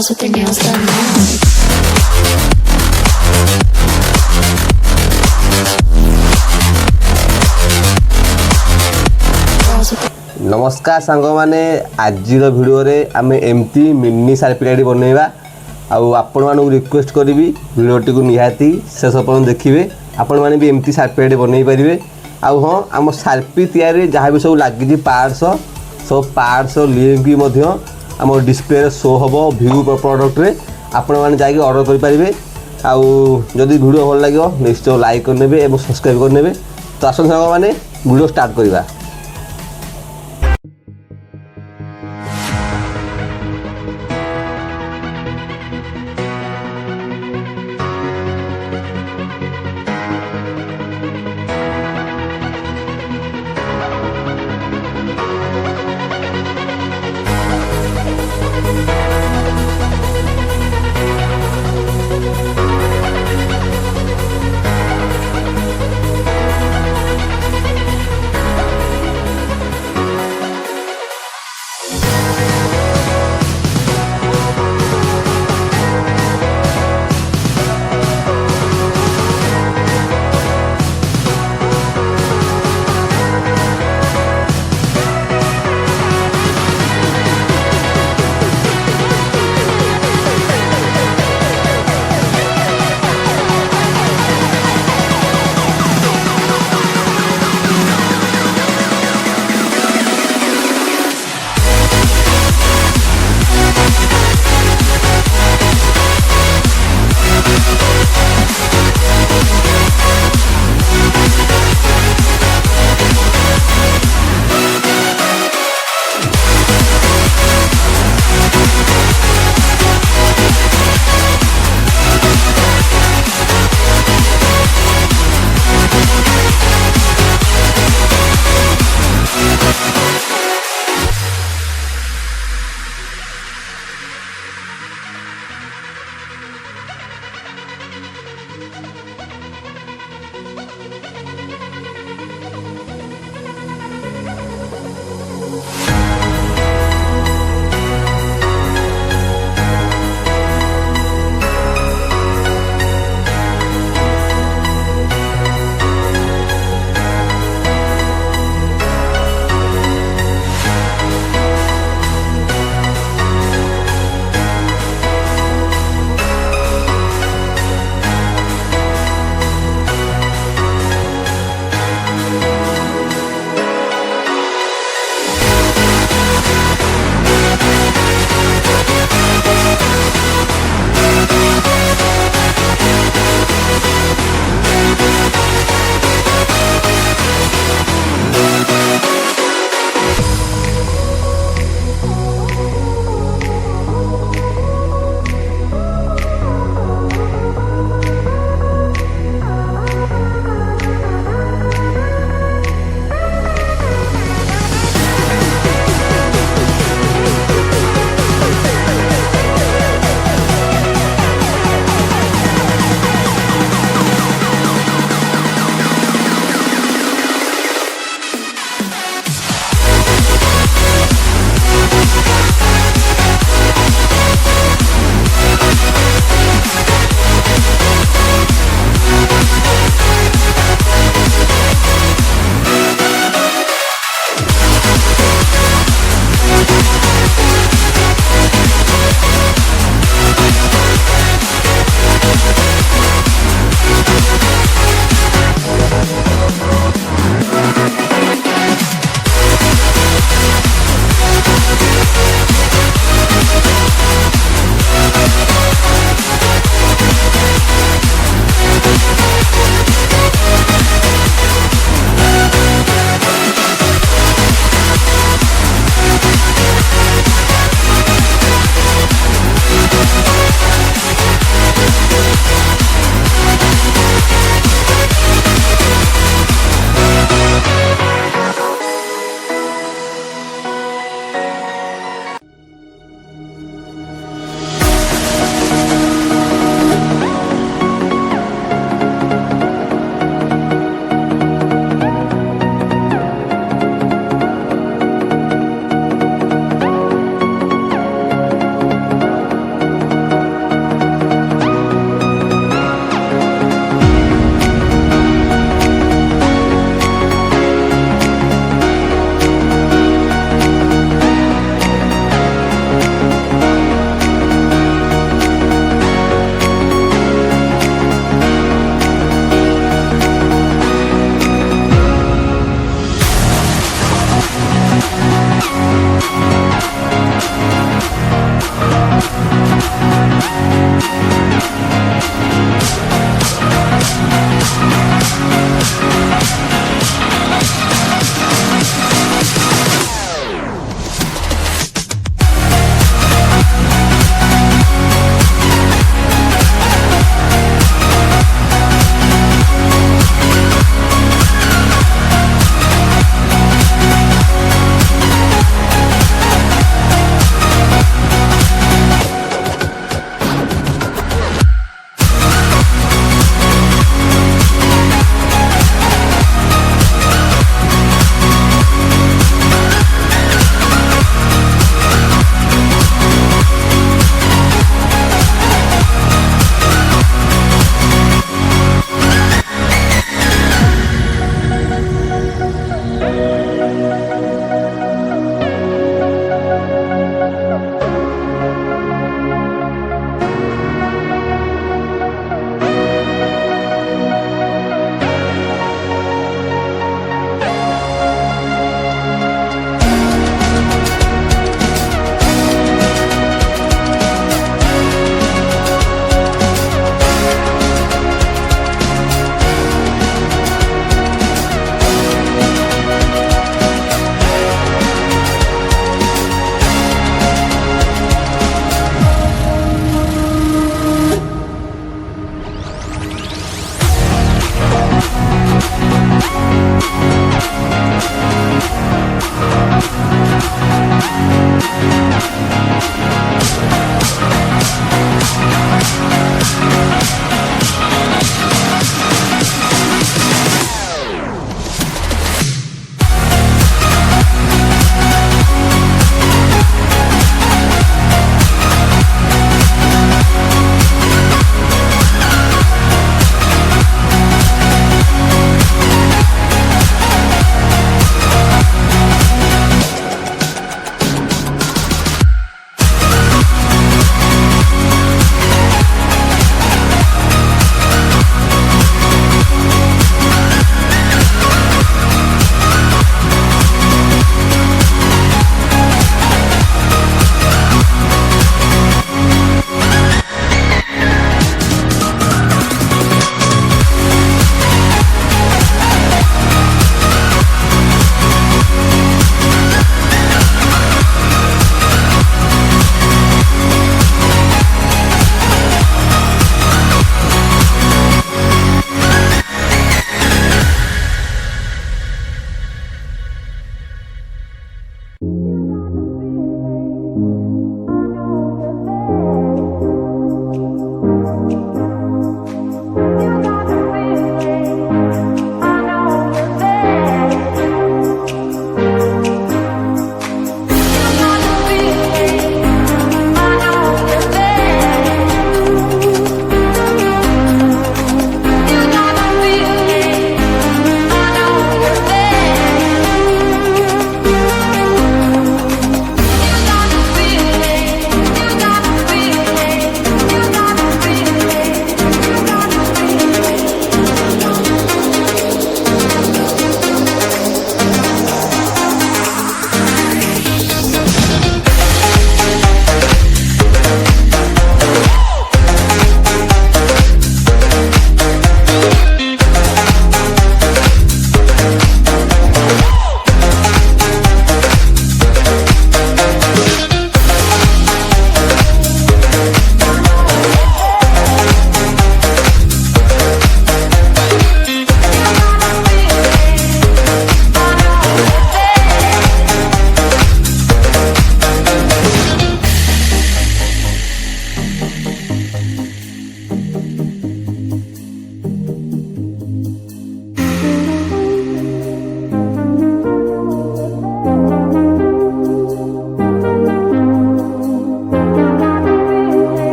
Girls with their nails done now. नमस्कार सांग मैंने आज वीडियो रे आम एमती मिनी शार्पी गाड़ी बनइबा आपण मानू रिक्वेस्ट करी वीडियोटी को निहाती शेष पर्यटन देखिए आपण मैंने भी एमती शार्पी गाड़ी बनई पारे आउ हाँ आम शार्पी तैयारी जहाँ भी सब लगी पार्ट्स सब पार्ट्स लिंक भी आम डिस्प्ले शो हम व्यू प्रोडक्ट रे आपण मैंने जाकि ऑर्डर करेंगे आदि वीडियो भल लगे निश्चय लाइक करने और सब्सक्राइब करने तो आसन सांग मैंने वीडियो स्टार्ट करवा।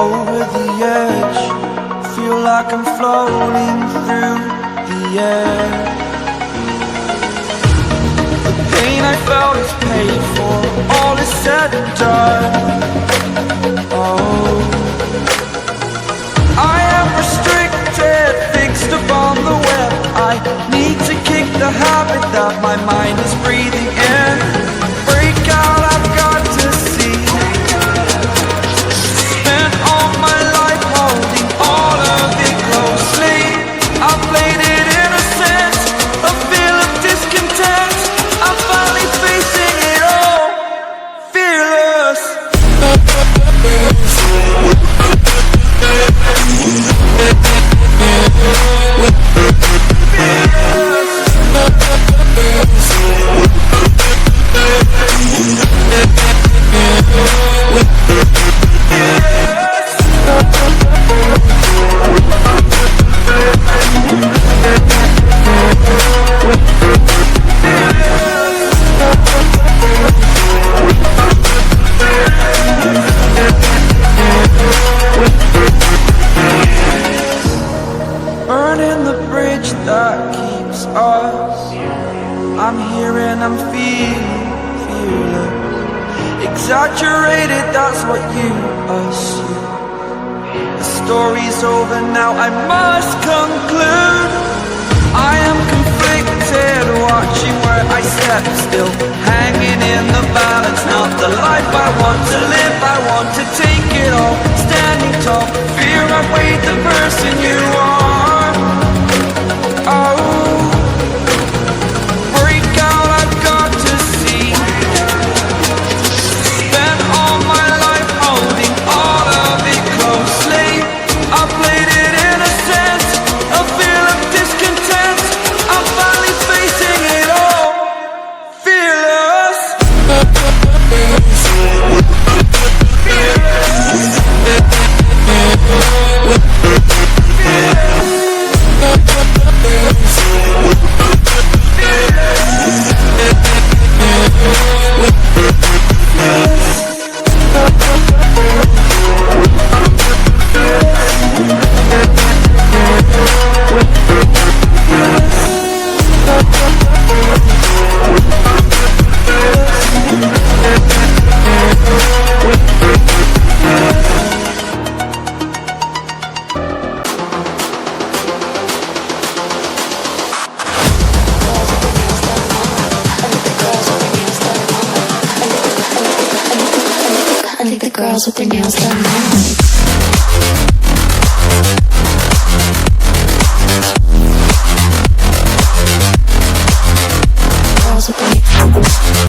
over the edge. Feel like I'm floating through the air. The pain I felt is paid for, all is said and done. Oh, I am restricted, fixed upon the web. I need to kick the habit that my mind is breathing in. Break out, I've got to see. Spent all my life holding all of it closely. I played it innocent, a feel of discontent. I'm finally facing it all, fearless. Burning the bridge that keeps us. I'm here and I'm feeling fearless. Exaggerated, that's what you assume. The story's over now, I must conclude. I am conflicted, watching where I step still, hanging in the balance. Not the life I want to live, I want to take it all. Standing tall, fear I weighed the person you are. Oh, break out, I've got to see. Spent all my life holding all of it closely. I played it innocent, a feel of discontent. I'm finally facing it all, fearless. I think the girls with their nails done now.